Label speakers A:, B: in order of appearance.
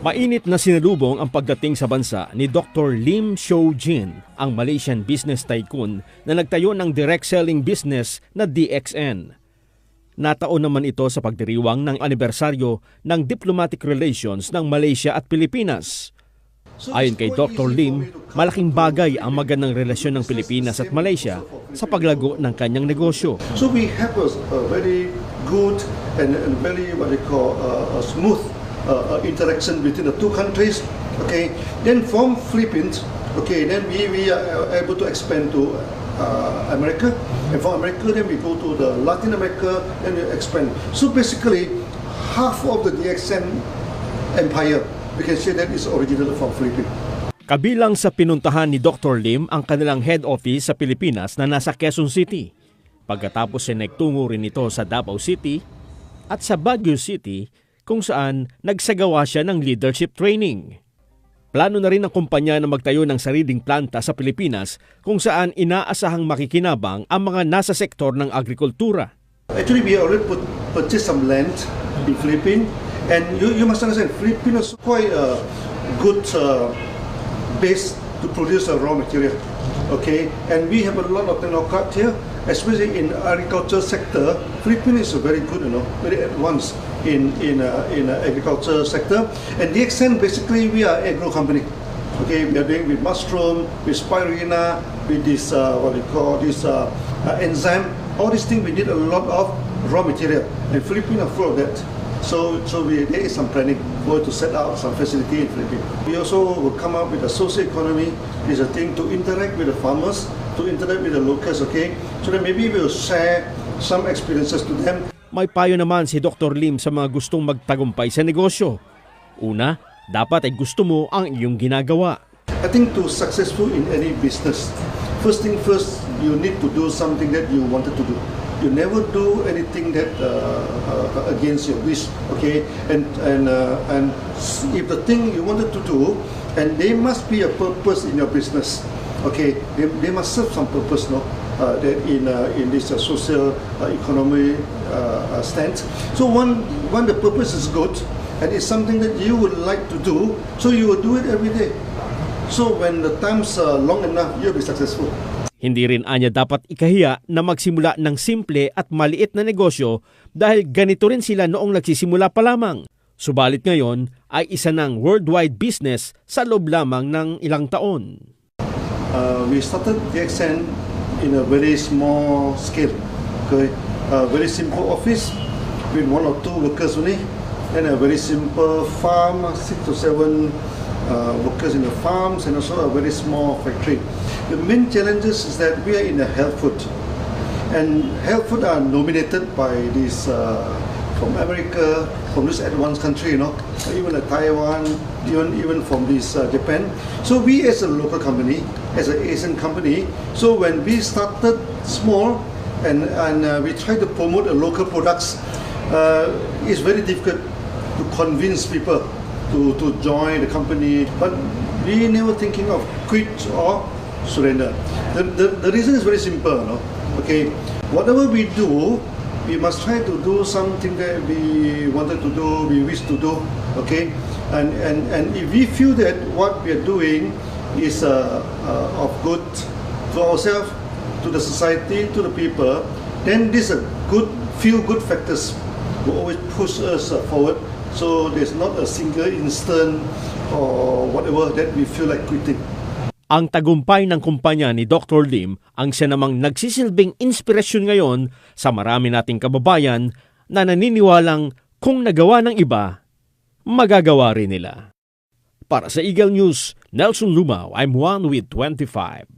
A: Mainit na sinalubong ang pagdating sa bansa ni Dr. Lim Shou Jin, ang Malaysian business tycoon na nagtayo ng direct selling business na DXN. Nataon naman ito sa pagdiriwang ng anibersaryo ng diplomatic relations ng Malaysia at Pilipinas. Ayon kay Dr. Lim, malaking bagay ang magandang relasyon ng Pilipinas at Malaysia sa paglago ng kanyang negosyo.
B: So we have a very good and very smooth interaction between the two countries. Okay, then from Philippines, okay, then we are able to expand to America, and from America then we go to the Latin America and we expand. So basically, half of the DXN empire, we can say that is originated from Philippines.
A: Kabilang sa pinuntahan ni Dr. Lim ang kanilang head office sa Pilipinas na nasa Quezon City. Pagkatapos ay nagtungo rin ito sa Davao City at sa Baguio City kung saan nagsagawa siya ng leadership training. Plano na rin ng kumpanya na magtayo ng sariling planta sa Pilipinas kung saan inaasahang makikinabang ang mga nasa sektor ng agrikultura.
B: Actually, we already purchased some land in Philippines, and you must understand, Philippines is quite a good base to produce a raw material. Okay, and we have a lot of technocrats here, especially in agriculture sector. Philippines is very good, very advanced in agriculture sector. And DXN, basically, we are agro company. Okay, we are doing with mushroom, with spirulina, with this enzyme. All these things we need a lot of raw material, and Philippines are full of that. So there is some planning to set out some facility in Philippines. We also will come up with a social economy. Is a thing to interact with the farmers, to interact with the locals. Okay, so that maybe we will share some experiences to them.
A: May payo naman si Dr. Lim sa mga gustong magtagumpay sa negosyo. Una, dapat ay gusto mo ang iyong ginagawa.
B: I think to successful in any business, first thing first, you need to do something that you wanted to do. You never do anything that against your wish, okay? And if the thing you wanted to do, and there must be a purpose in your business, okay? They must serve some purpose, no? That in this social economy stance. So when the purpose is good and it's something that you would like to do, so you will do it every day. So when the time's long enough, you'll be successful.
A: Hindi rin anya dapat ikahiya na magsimula ng simple at maliit na negosyo dahil ganito rin sila noong nagsisimula pa lamang. Subalit ngayon ay isa ng worldwide business sa loob lamang ng ilang taon.
B: We started DXN in a very small scale, okay? A very simple office with 1 or 2 workers only, and a very simple farm, 6 to 7 workers in the farms, and also a very small factory. The main challenges is that we are in the health food, and health food are nominated by this from America, from this advanced country, even Taiwan, even from this Japan. So we as a local company, as an Asian company, so when we started small and we try to promote the local products, it's very difficult to convince people to join the company, but we never thinking of quit or surrender. The reason is very simple, okay? Whatever we do, we must try to do something that we wanted to do, we wish to do, okay? And if we feel that what we are doing is of good to ourselves, to the society, to the people, then these are feel good factors will always push us forward. So there's not a single instant or whatever that we feel like quitting.
A: Ang tagumpay ng kumpanya ni Dr. Lim ang siya namang nagsisilbing inspirasyon ngayon sa marami nating kababayan na naniniwalang kung nagawa ng iba, magagawa rin nila. Para sa Eagle News, Nelson Lumao, I'm one with 25.